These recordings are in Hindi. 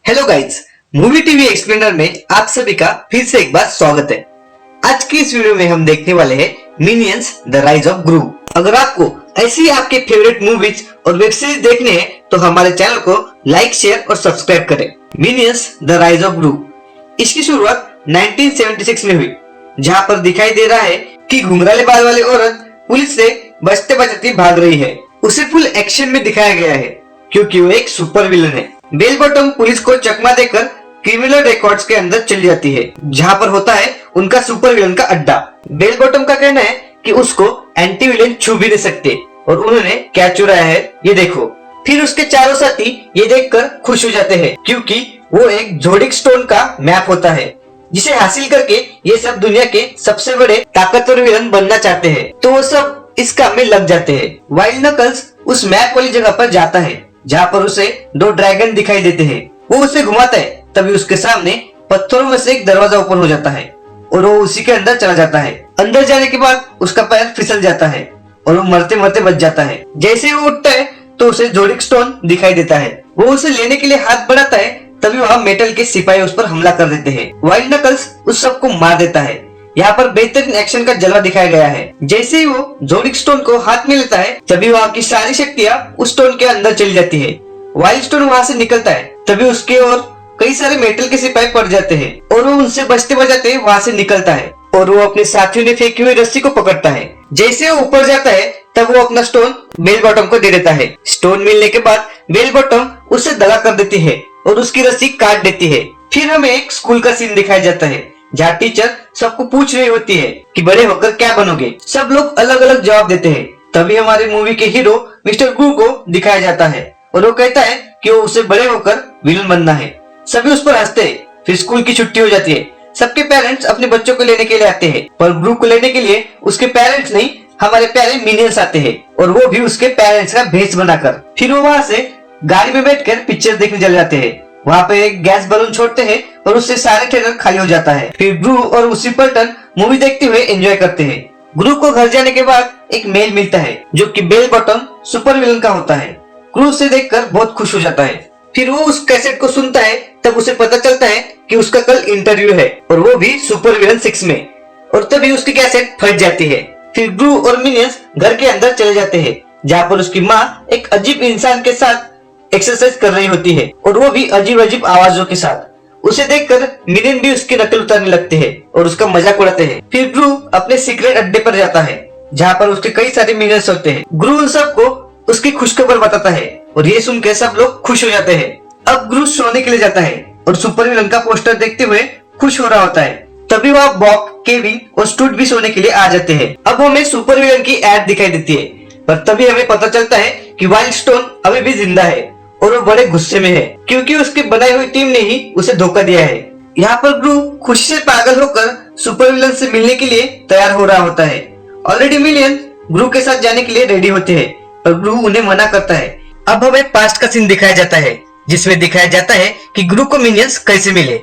Hello guys, movie TV explainer में आप सभी का फिर से एक बार स्वागत है। आज की इस वीडियो में हम देखने वाले हैं मिनियंस द राइज ऑफ ग्रू। अगर आपको ऐसी आपके फेवरेट मूवीज और वेब सीरीज देखने हैं तो हमारे चैनल को लाइक, शेयर और सब्सक्राइब करें। मिनियंस द राइज ऑफ ग्रू इसकी शुरुआत 1976 में हुई, जहाँ पर दिखाई दे रहा है कि घुंघराले बाल वाली औरत पुलिस से बचते बचते भाग रही है। उसे फुल एक्शन में दिखाया गया है क्योंकि वो एक सुपर विलन है। बेल बॉटम पुलिस को चकमा देकर क्रिमिनल रिकॉर्ड्स के अंदर चली जाती है, जहाँ पर होता है उनका सुपर विलन का अड्डा। बेल बॉटम का कहना है कि उसको एंटी विलन छू भी नहीं सकते और उन्होंने क्या चुराया है ये देखो। फिर उसके चारों साथी ये देखकर खुश हो जाते हैं क्योंकि वो एक जोडिक स्टोन का मैप होता है, जिसे हासिल करके ये सब दुनिया के सबसे बड़े ताकतवर विलन बनना चाहते हैं। तो वो सब इस काम में लग जाते हैं। वाइल्ड नकल्स उस मैप वाली जगह पर जाता है जहाँ पर उसे दो ड्रैगन दिखाई देते हैं। वो उसे घुमाता है, तभी उसके सामने पत्थरों में से एक दरवाजा ओपन हो जाता है और वो उसी के अंदर चला जाता है। अंदर जाने के बाद उसका पैर फिसल जाता है और वो मरते मरते बच जाता है। जैसे ही वो उठता है तो उसे जोडिक स्टोन दिखाई देता है। वो उसे लेने के लिए हाथ बढ़ाता है, तभी वहाँ मेटल के सिपाही उस पर हमला कर देते हैं। वाइल्ड नकल्स उस सबको मार देता है। यहाँ पर बेहतरीन एक्शन का जलवा दिखाया गया है। जैसे ही वो जोडिक स्टोन को हाथ में लेता है तभी वहाँ की सारी शक्तियाँ उस स्टोन के अंदर चली जाती है। वाइल्ड स्टोन वहाँ से निकलता है, तभी उसके और कई सारे मेटल के सिपाही पड़ जाते हैं और वो उनसे बचते बचाते वहाँ से निकलता है और वो अपने साथियों ने फेंकी हुई रस्सी को पकड़ता है। जैसे वो ऊपर जाता है तब वो अपना स्टोन बेल बॉटम को दे देता है। स्टोन मिलने के बाद बेल बॉटम उसे दगा कर देती है और उसकी रस्सी काट देती है। फिर हमें एक स्कूल का सीन दिखाया जाता है जहाँ टीचर सबको पूछ रही होती है कि बड़े होकर क्या बनोगे। सब लोग अलग अलग जवाब देते हैं। तभी हमारे मूवी के हीरो मिस्टर ग्रू को दिखाया जाता है और वो कहता है कि वो उसे बड़े होकर विलन बनना है। सभी उस पर हंसते हैं। फिर स्कूल की छुट्टी हो जाती है। सबके पेरेंट्स अपने बच्चों को लेने के लिए आते हैं, पर ग्रू को लेने के लिए उसके पेरेंट्स नहीं, हमारे प्यारे मिनियंस आते हैं और वो भी उसके पेरेंट्स का भेष बनाकर। फिर वो वहाँ से गाड़ी में बैठकर पिक्चर देखने चले जाते हैं। वहाँ पे एक गैस बलून छोड़ते हैं और उससे सारे थिएटर खाली हो जाता है। फिर ग्रू और उसी पर्टन मूवी देखते हुए एंजॉय करते हैं। ग्रू को घर जाने के बाद एक मेल मिलता है जो कि बेल बॉटम सुपर विलन का होता है। ग्रू उसे देखकर बहुत खुश हो जाता है। फिर वो उस कैसेट को सुनता है, तब उसे पता चलता है कि उसका कल इंटरव्यू है और वो भी सुपर विलन 6 में, और तभी उसकी कैसेट फट जाती है। फिर ग्रू और मिनियंस घर के अंदर चले जाते हैं जहाँ पर उसकी माँ एक अजीब इंसान के साथ एक्सरसाइज कर रही होती है और वो भी अजीब अजीब आवाजों के साथ। उसे देखकर मिनियन भी उसकी नकल उतारने लगते हैं और उसका मजाक उड़ाते हैं। फिर ग्रू अपने सीक्रेट अड्डे पर जाता है जहाँ पर उसके कई सारे मिनियंस होते हैं। ग्रू उन सबको उसकी खुशखबर बताता है और ये सुन के सब लोग खुश हो जाते हैं। अब ग्रू सोने के लिए जाता है और सुपर विलन का पोस्टर देखते हुए खुश हो रहा होता है। तभी वहाँ बॉब, केविन और स्टूट भी सोने के लिए आ जाते हैं। अब हमें सुपर विलन की एड दिखाई देती है, पर तभी हमें पता चलता है कि वाइल्ड स्टोन अभी भी जिंदा है और वो बड़े गुस्से में है क्योंकि उसकी बनाई हुई टीम ने ही उसे धोखा दिया है। यहाँ पर ग्रू खुशी से पागल होकर सुपर विलन से मिलने के लिए तैयार हो रहा होता है। ऑलरेडी मिलियन ग्रू के साथ जाने के लिए रेडी होते हैं, पर ग्रू उन्हें मना करता है। अब हमें पास्ट का सीन दिखाया जाता है जिसमें दिखाया जाता है कि ग्रू को मिनियंस कैसे मिले,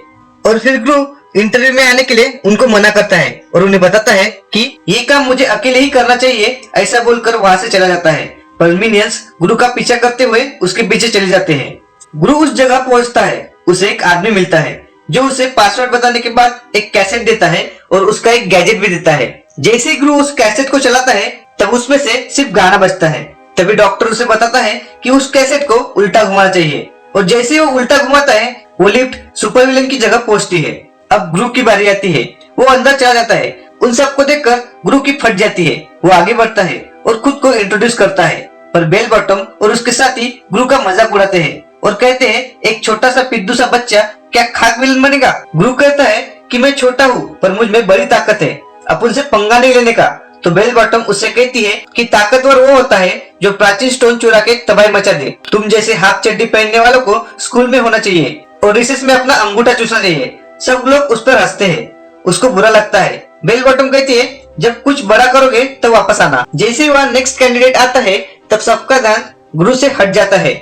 और फिर ग्रू इंटरव्यू में आने के लिए उनको मना करता है और उन्हें बताता है कि ये काम मुझे अकेले ही करना चाहिए, ऐसा बोलकर वहाँ से चला जाता है। पर मिनियंस गुरु का पीछा करते हुए उसके पीछे चले जाते हैं। गुरु उस जगह पहुंचता है। उसे एक आदमी मिलता है जो उसे पासवर्ड बताने के बाद एक कैसेट देता है और उसका एक गैजेट भी देता है। जैसे ही गुरु उस कैसेट को चलाता है तब उसमें से सिर्फ गाना बजता है। तभी डॉक्टर उसे बताता है कि उस कैसेट को उल्टा घुमाना चाहिए, और जैसे ही वो उल्टा घुमाता है वो लिफ्ट सुपर विलन की जगह पहुंचती है। अब गुरु की बारी आती है। वो अंदर चला जाता है। उन सबको देखकर गुरु की फट जाती है। वो आगे बढ़ता है और खुद को इंट्रोड्यूस करता है, पर बेल बॉटम और उसके साथी गुरु का मजाक उड़ाते हैं और कहते हैं एक छोटा सा पिद्दू सा बच्चा क्या खाक विलन बनेगा। गुरु कहता है कि मैं छोटा हूँ पर मुझ में बड़ी ताकत है, अपन से पंगा नहीं लेने का। तो बेल बॉटम उससे कहती है कि ताकतवर वो होता है जो प्राचीन स्टोन चुरा के तबाही मचा दे। तुम जैसे हाफ चड्डी पहनने वालों को स्कूल में होना चाहिए और रिसेस में अपना अंगूठा चूसना चाहिए। सब लोग उस पर हंसते हैं। उसको बुरा लगता है। बेल बॉटम कहती है जब कुछ बड़ा करोगे तो वापस आना। जैसे वहाँ नेक्स्ट कैंडिडेट आता है तब सबका ध्यान गुरु से हट जाता है।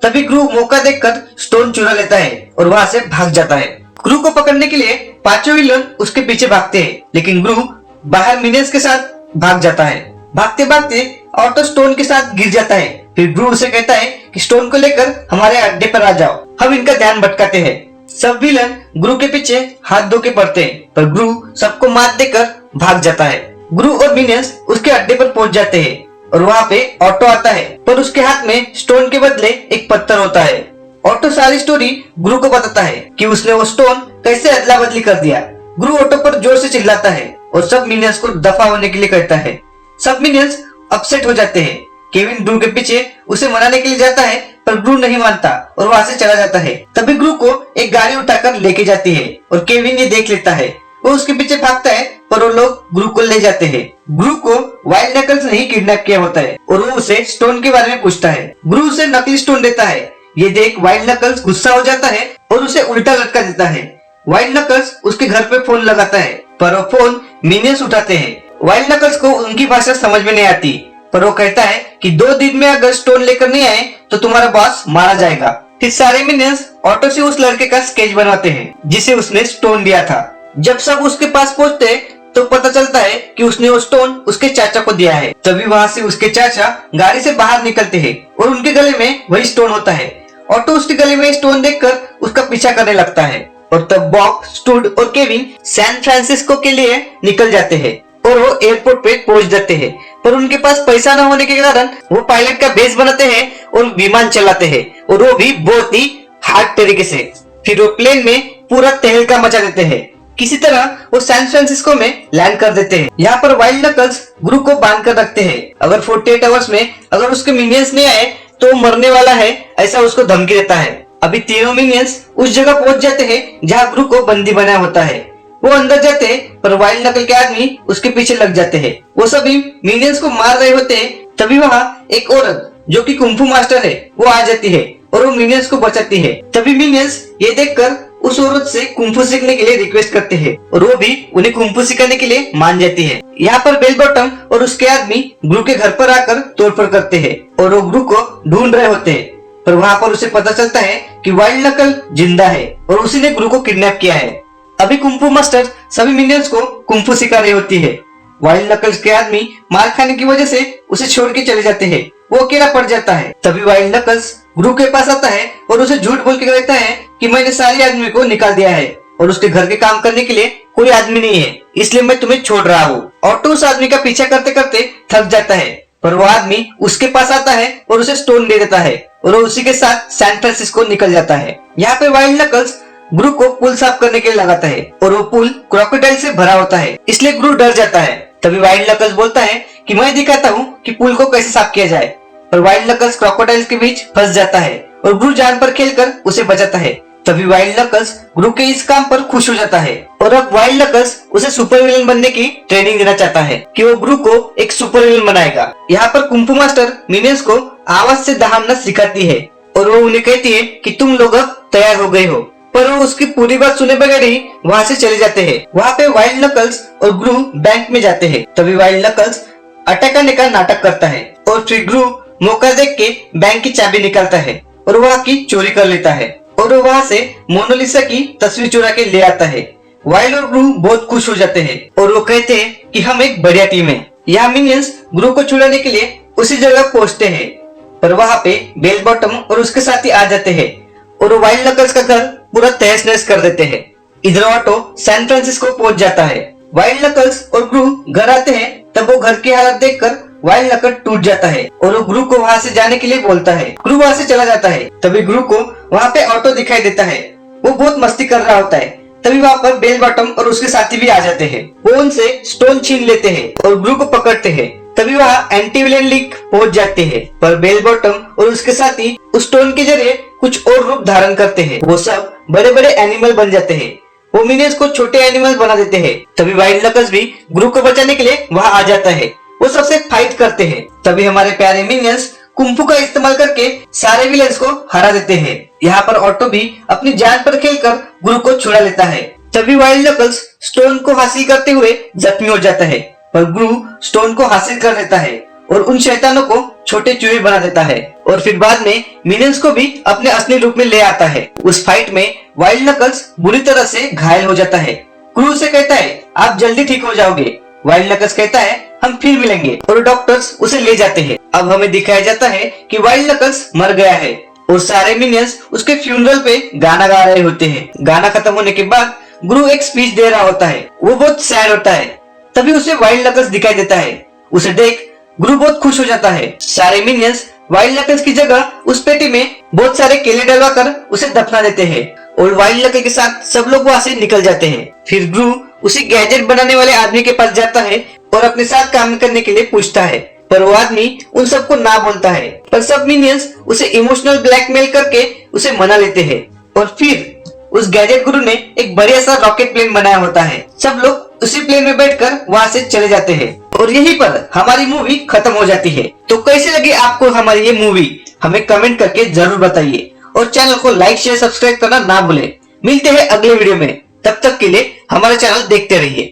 तभी गुरु मौका देखकर स्टोन चुरा लेता है और वहाँ से भाग जाता है। गुरु को पकड़ने के लिए पांचों विलन उसके पीछे भागते हैं, लेकिन गुरु बाहर मिनियंस के साथ भाग जाता है। भागते भागते ऑटो स्टोन के साथ गिर जाता है। फिर ग्रू उसे कहता है कि स्टोन को लेकर हमारे अड्डे पर आ जाओ, हम इनका ध्यान भटकाते हैं। सब विलन ग्रू के पीछे हाथ धो के पड़ते हैं, पर ग्रू सबको मात देकर भाग जाता है। ग्रू और मिनियंस उसके अड्डे पर पहुंच जाते हैं और वहाँ पे ऑटो आता है, पर उसके हाथ में स्टोन के बदले एक पत्थर होता है। ऑटो सारी स्टोरी ग्रू को बताता है कि उसने वो स्टोन कैसे अदला बदली कर दिया। ग्रू ऑटो पर जोर से चिल्लाता है और सब मिनियंस को दफा होने के लिए कहता है। सब मिनियंस अपसेट हो जाते हैं। केविन ग्रू के पीछे उसे मनाने के लिए जाता है, पर ग्रू नहीं मानता और वहाँ से चला जाता है। तभी ग्रू को एक गाड़ी उठाकर लेके जाती है और केविन ये देख लेता है। वो उसके पीछे भागता है, पर वो लोग ग्रू को ले जाते हैं। ग्रू को वाइल्ड नकल्स ने ही किडनैप किया होता है और वो उसे स्टोन के बारे में पूछता है। ग्रू उसे नकली स्टोन देता है। ये देख वाइल्ड नकल्स गुस्सा हो जाता है और उसे उल्टा लटका देता है। वाइल्ड नकल्स उसके घर पे फोन लगाता है, पर वो फोन मिनियंस उठाते हैं। वाइल्ड नकल्स को उनकी भाषा समझ में नहीं आती, पर वो कहता है कि 2 दिन में अगर स्टोन लेकर नहीं आए तो तुम्हारा बॉस मारा जाएगा। फिर सारे मिनियंस ऑटो से उस लड़के का स्केच बनाते हैं जिसे उसने स्टोन दिया था। जब सब उसके पास पहुंचते हैं तो पता चलता है कि उसने वो स्टोन उसके चाचा को दिया है। तभी वहाँ से उसके चाचा गाड़ी से बाहर निकलते हैं और उनके गले में वही स्टोन होता है। ऑटो उसके गले में स्टोन देखकर उसका पीछा करने लगता है और तब बॉब, स्टूड और केविन सैन फ्रांसिस्को के लिए निकल जाते हैं और वो एयरपोर्ट पे पहुंच जाते हैं। पर उनके पास पैसा न होने के कारण वो पायलट का बेस बनाते हैं और विमान चलाते हैं, और वो भी बहुत ही हार्ड तरीके से। फिर वो प्लेन में पूरा तहलका मचा देते हैं। किसी तरह वो सैन फ्रांसिस्को में लैंड कर देते हैं। यहाँ पर वाइल्ड नकल्स ग्रू को बांध कर रखते हैं। अगर 48 आवर्स में अगर उसके मिनियंस नहीं आए तो मरने वाला है, ऐसा उसको धमकी देता है। अभी तीनों मिनियंस उस जगह पहुंच जाते हैं जहाँ ग्रू को बंदी बनाया होता है। वो अंदर जाते हैं, पर वाइल्ड नकल के आदमी उसके पीछे लग जाते हैं। वो सभी मिनियंस को मार रहे होते हैं। तभी वहाँ एक औरत जो कि कुंफू मास्टर है वो आ जाती है और वो मिनियंस को बचाती है। तभी मिनियंस ये देखकर उस औरत से कुंफू सीखने के लिए रिक्वेस्ट करते हैं और वो भी उन्हें कुंफू सिखाने के लिए मान जाती है। यहाँ पर बेल बॉटम और उसके आदमी ग्रू के घर पर आकर तोड़फोड़ करते हैं और वो ग्रू को ढूंढ रहे होते हैं, पर वहाँ पर उसे पता चलता है कि वाइल्ड नकल जिंदा है और उसी ने ग्रू को किडनैप किया है। अभी कुंफू मास्टर सभी मिनियंस को कुंफू सिखा रही होती है। वाइल्ड नकल्स के आदमी मार खाने की वजह से उसे छोड़ के चले जाते हैं। वो अकेला पड़ जाता है। तभी वाइल्ड नकल्स ग्रू के पास आता है और उसे झूठ बोल के कहता है कि मैंने सारे आदमी को निकाल दिया है और उसके घर के काम करने के लिए कोई आदमी नहीं है, इसलिए मैं तुम्हें छोड़ रहा हूँ। ऑटो उस आदमी का पीछा करते करते थक जाता है, पर वो आदमी उसके पास आता है और उसे स्टोन दे देता है और वो उसी के साथ सैन फ्रांसिस्को निकल जाता है। यहाँ पे वाइल्ड नकल्स ग्रू को पुल साफ करने के लिए लगाता है और वो पुल क्रोकोडाइल से भरा होता है, इसलिए ग्रू डर जाता है। तभी वाइल्ड नकल्स बोलता है कि मैं दिखाता हूँ कि पुल को कैसे साफ किया जाए, पर वाइल्ड नकल्स क्रोकोडाइल्स के बीच फंस जाता है और ग्रू जान पर खेलकर उसे बचाता है। तभी वाइल्ड नकल्स ग्रू के इस काम पर खुश हो जाता है और अब वाइल्ड नकल्स उसे सुपर विलन बनने की ट्रेनिंग देना चाहता है कि वो ग्रू को एक सुपर विलन बनाएगा। यहाँ पर कुंफू मास्टर मिनियंस को आवाज से दहाड़ना सिखाती है और वो उन्हें कहती है कि तुम लोग अब तैयार हो गए हो, पर वो उसकी पूरी बात सुने बगैर ही वहाँ से चले जाते हैं। वहाँ पे वाइल्ड नकल्स और ग्रू बैंक में जाते हैं। तभी वाइल्ड नकल्स अटैक करने का नाटक करता है और फिर ग्रू मौका देख के बैंक की चाबी निकालता है और वहाँ की चोरी कर लेता है और वो वहाँ से मोनालिसा की तस्वीर चुरा के ले आता है। वाइल्ड और ग्रू बहुत खुश हो जाते हैं और वो कहते हैं कि हम एक बढ़िया टीम है। यहाँ मिनियंस ग्रू को छुड़ाने के लिए उसी जगह पहुँचते हैं, पर वहाँ पे बेल बॉटम और उसके साथी आ जाते हैं और वो वाइल्ड नकल्स का घर पूरा तहस नहस कर देते हैं। इधर ऑटो सैन फ्रांसिस्को पहुंच जाता है। वाइल्ड नकल्स और ग्रू घर आते हैं, तब वो घर की हालत देखकर वाइल्ड नकल टूट जाता है और वो ग्रू को वहाँ से जाने के लिए बोलता है। ग्रू वहाँ से चला जाता है। तभी ग्रू को वहाँ पे ऑटो दिखाई देता है। वो बहुत मस्ती कर रहा होता है। तभी वहाँ पर बेल बॉटम और उसके साथी भी आ जाते हैं। वो उनसे स्टोन छीन लेते हैं और ग्रू को पकड़ते हैं। तभी वहाँ एंटी विलेन लीग पहुंच जाते हैं, पर बेल बॉटम और उसके साथी उस स्टोन के जरिए कुछ और रूप धारण करते हैं। वो सब बड़े बड़े एनिमल बन जाते हैं। वो मिनियंस को छोटे एनिमल बना देते हैं। तभी वाइल्ड नकल्स भी ग्रू को बचाने के लिए वहाँ आ जाता है। वो सबसे फाइट करते हैं। तभी हमारे प्यारे मिनियंस कुंफू का इस्तेमाल करके सारे विलेंस को हरा देते हैं। यहाँ पर ऑटो भी अपनी जान पर खेलकर ग्रू को छुड़ा लेता है। तभी वाइल्ड नकल्स स्टोन को हासिल करते हुए जख्मी हो जाता है, पर ग्रू स्टोन को हासिल कर लेता है और उन शैतानों को छोटे चूहे बना देता है और फिर बाद में मिनियंस को भी अपने असली रूप में ले आता है। उस फाइट में वाइल्ड नकल्स बुरी तरह से घायल हो जाता है। ग्रू से कहता है आप जल्दी ठीक हो जाओगे। वाइल्ड नकल्स कहता है हम फिर मिलेंगे। और डॉक्टर्स उसे ले जाते हैं। अब हमें दिखाया जाता है कि वाइल्ड नकल्स मर गया है और सारे मिनियंस उसके फ्यूनरल पे गाना गा रहे होते हैं। गाना खत्म होने के बाद ग्रू एक स्पीच दे रहा होता है। वो बहुत सैड होता है। तभी उसे वाइल्ड नकल्स दिखाई देता है। उसे देख ग्रू बहुत खुश हो जाता है। सारे मिनियंस वाइल्ड नकल्स की जगह उस पेटी में बहुत सारे केले डलवा कर उसे दफना देते हैं और वाइल्ड नकल के साथ सब लोग वहाँ से निकल जाते हैं। फिर ग्रू उसी गैजेट बनाने वाले आदमी के पास जाता है और अपने साथ काम करने के लिए पूछता है, पर वो आदमी उन सबको ना बोलता है। पर सब मिनियंस उसे इमोशनल ब्लैकमेल करके उसे मना लेते हैं और फिर उस गैजेट गुरु ने एक बढ़िया सा रॉकेट प्लेन बनाया होता है। सब लोग उसी प्लेन में बैठकर वहाँ से चले जाते हैं और यहीं पर हमारी मूवी खत्म हो जाती है। तो कैसे लगी आपको हमारी ये मूवी, हमें कमेंट करके जरूर बताइए और चैनल को लाइक शेयर सब्सक्राइब करना ना भूलें। मिलते हैं अगले वीडियो में, तब तक के लिए हमारा चैनल देखते रहिए।